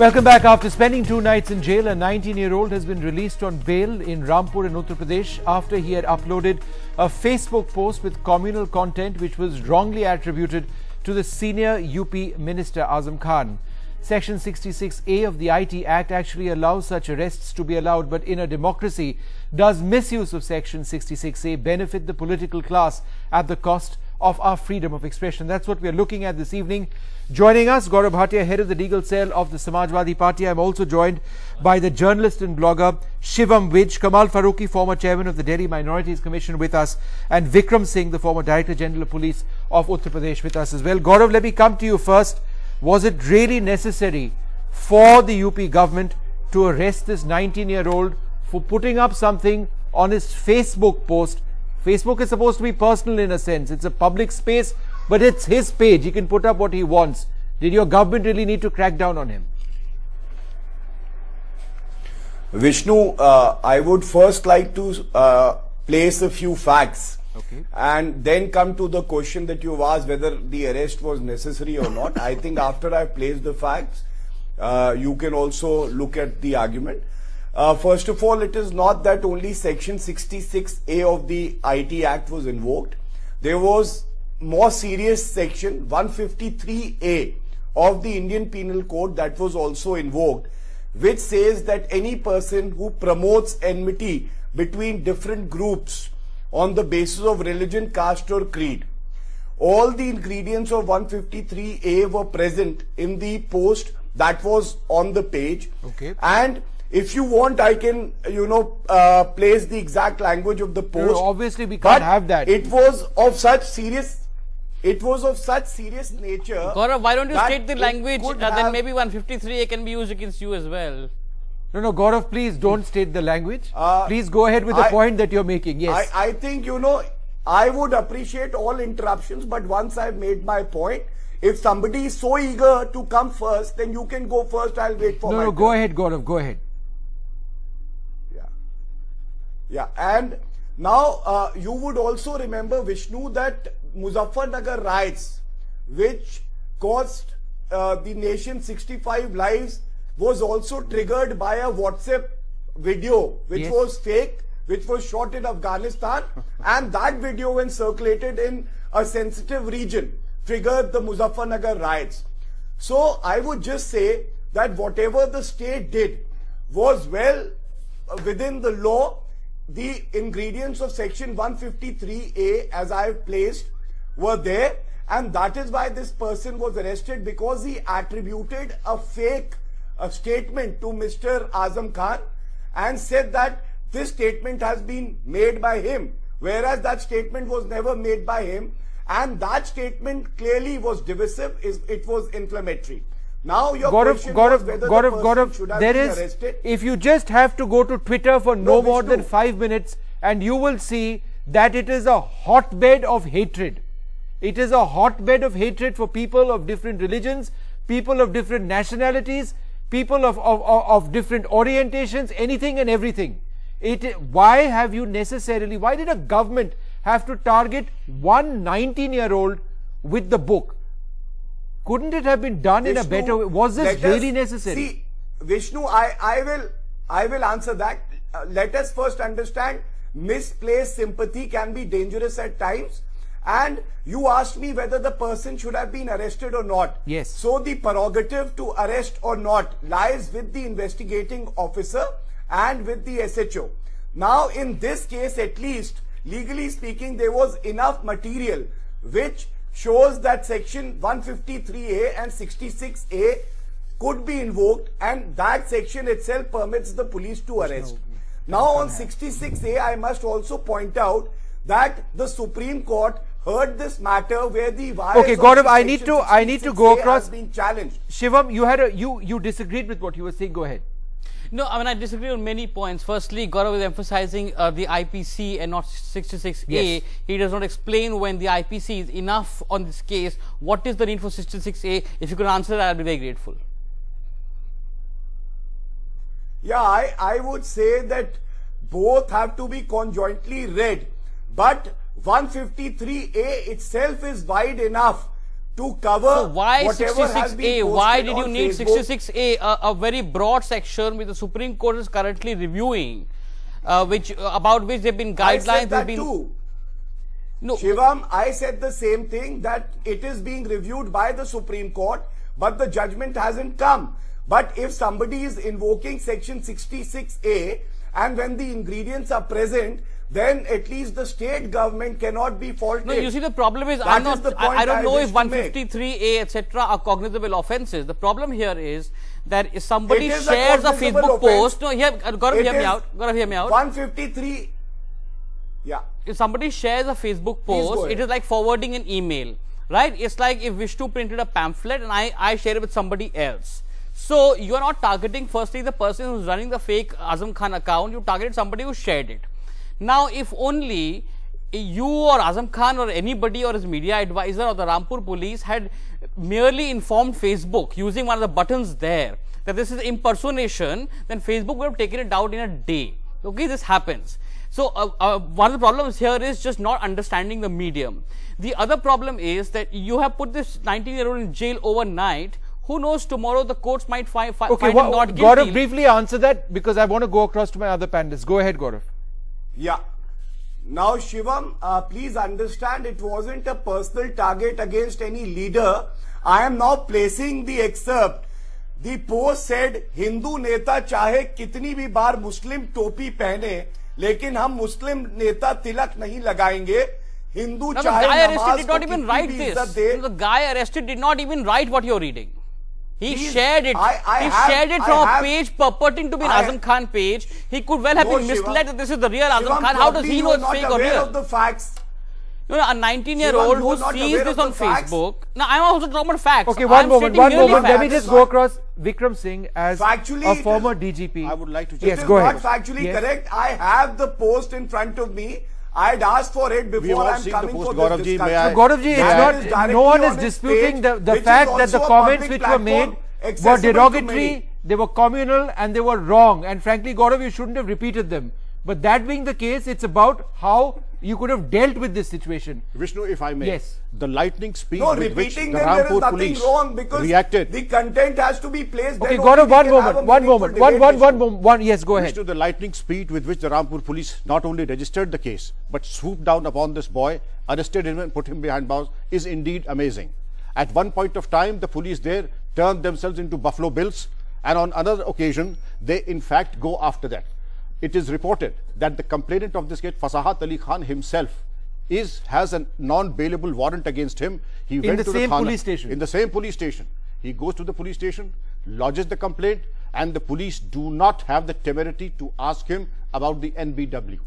Welcome back. After spending 2 nights in jail, a 19-year-old has been released on bail in Rampur in Uttar Pradesh after he had uploaded a Facebook post with communal content which was wrongly attributed to the senior UP Minister Azam Khan. Section 66A of the IT Act actually allows such arrests to be allowed, but in a democracy, does misuse of Section 66A benefit the political class at the cost of our freedom of expression? That's what we are looking at this evening. Joining us, Gaurav Bhatia, head of the legal cell of the Samajwadi Party. I'm also joined by the journalist and blogger Shivam Vij, Kamal Farooqi, former chairman of the Delhi Minorities Commission, with us, and Vikram Singh, the former Director General of Police of Uttar Pradesh, with us as well. Gaurav, let me come to you first. Was it really necessary for the UP government to arrest this 19-year-old for putting up something on his Facebook post? Facebook is supposed to be personal in a sense. It's a public space, but it's his page. He can put up what he wants. Did your government really need to crack down on him? Vishnu, I would first like to place a few facts. Okay. And then come to the question that you've asked whether the arrest was necessary or not. I think after I've placed the facts, you can also look at the argument. First of all, it is not that only Section 66A of the IT Act was invoked. There was more serious Section 153A of the Indian Penal Code that was also invoked, which says that any person who promotes enmity between different groups on the basis of religion, caste or creed. All the ingredients of 153A were present in the post that was on the page. Okay. And if you want, I can, place the exact language of the post. No, obviously we can't have that. It was of such serious nature. Gaurav, why don't you state the language, then maybe 153A can be used against you as well. No, Gaurav, please don't state the language. Please go ahead with the point that you're making. Yes. I think, I would appreciate all interruptions, but once I've made my point, if somebody is so eager to come first, then you can go first. I'll wait for my turn. Go ahead, Gaurav, go ahead. Yeah. And now, you would also remember, Vishnu, that Muzaffarnagar riots, which cost the nation 65 lives, was also triggered by a WhatsApp video which was fake, which was shot in Afghanistan, and that video, when circulated in a sensitive region, triggered the Muzaffarnagar riots. So I would just say that whatever the state did was well within the law. The ingredients of Section 153A, as I have placed, were there, and that is why this person was arrested, because he attributed a fake statement to Mr. Azam Khan and said that this statement has been made by him, whereas that statement was never made by him, and that statement clearly was divisive, it was inflammatory. Now your question was whether the person should have been arrested. If you just have to go to Twitter for no more than 5 minutes, and you will see that it is a hotbed of hatred. It is a hotbed of hatred for people of different religions, people of different nationalities, people of different orientations, anything and everything. Why did a government have to target one 19-year-old with the book? Couldn't it have been done in a better way? Was this really necessary? See, Vishnu, I will answer that. Let us first understand, misplaced sympathy can be dangerous at times. And you asked me whether the person should have been arrested or not. Yes. So the prerogative to arrest or not lies with the investigating officer and with the SHO. Now, in this case, at least, legally speaking, there was enough material which shows that Section 153A and 66A could be invoked, and that section itself permits the police to arrest. Now, on 66A, I must also point out that the Supreme Court heard this matter where the violence Gaurav, I need to go across. Has been challenged. Shivam, you disagreed with what you were saying. Go ahead. No, I disagree on many points. Firstly, Gaurav is emphasizing the IPC and not 66A. Yes. He does not explain when the IPC is enough on this case. What is the need for 66A? If you could answer that, I'll be very grateful. Yeah, I would say that both have to be conjointly read, but 153A itself is wide enough to cover so why whatever has been 66A? posted Why did you on need Facebook. 66A, a very broad section which the Supreme Court is currently reviewing, about which there have been guidelines? I said that too. No. Shivam, I said the same thing, that it is being reviewed by the Supreme Court, but the judgment hasn't come. But if somebody is invoking section 66A and when the ingredients are present, then at least the state government cannot be faulted. No, you see, the problem is, I don't know if 153A, etc. are cognizable offences. The problem here is that if somebody shares a Facebook post, no, here, Gaurav, hear me out. Gaurav, hear me out. 153, yeah. If somebody shares a Facebook post, it is like forwarding an email, right? It's like if Vishnu printed a pamphlet and I share it with somebody else. So you are not targeting firstly the person who's running the fake Azam Khan account, you targeted somebody who shared it. Now, if only you or Azam Khan or anybody or his media advisor or the Rampur police had merely informed Facebook using one of the buttons there that this is impersonation, then Facebook would have taken it out in a day. Okay, this happens. So, one of the problems here is just not understanding the medium. The other problem is that you have put this 19-year-old in jail overnight. Who knows, tomorrow the courts might find him not guilty. Gaurav, briefly answer that because I want to go across to my other panelists. Go ahead, Gaurav. Yeah. Now, Shivam, please understand, it wasn't a personal target against any leader. I am now placing the excerpt. The post said, Hindu neta chahe kitni bhi baar Muslim topi pehne, lekin hum Muslim neta tilak nahi lagayenge. Hindu chahe namaz ko kitni bhi izzat de. The guy arrested did not even write this. The guy arrested did not even write what you are reading. He shared it. He shared it from a page purporting to be an Azam Khan page. He could well have been misled that this is the real Azam Khan. How does he know it's fake or real? Of the facts. You know, a 19-year-old who sees this on Facebook. Now, I'm also talking about facts. Okay, one moment. Let me just go across. Vikram Singh, as a former DGP. I would like to just... Yes, go ahead. It is not factually correct. I have the post in front of me. I had asked for it before I am coming for this discussion. Gaurav-ji, it's not, no one is disputing the fact that the comments which were made were derogatory, they were communal and they were wrong. And frankly, Gaurav, you shouldn't have repeated them. But that being the case, it's about how you could have dealt with this situation. Vishnu, if I may. Yes. The lightning speed with which the Rampur police reacted. The content has to be placed. Okay, Gaurav, one moment. Yes, go ahead. Vishnu, the lightning speed with which the Rampur police not only registered the case, but swooped down upon this boy, arrested him and put him behind bars is indeed amazing. At one point of time, the police there turned themselves into Buffalo Bills, and on another occasion, they in fact go after that. It is reported that the complainant of this case, Fasahat Ali Khan himself, has a non-bailable warrant against him. He went to the same police station. In the same police station. He goes to the police station, lodges the complaint, and the police do not have the temerity to ask him about the NBW.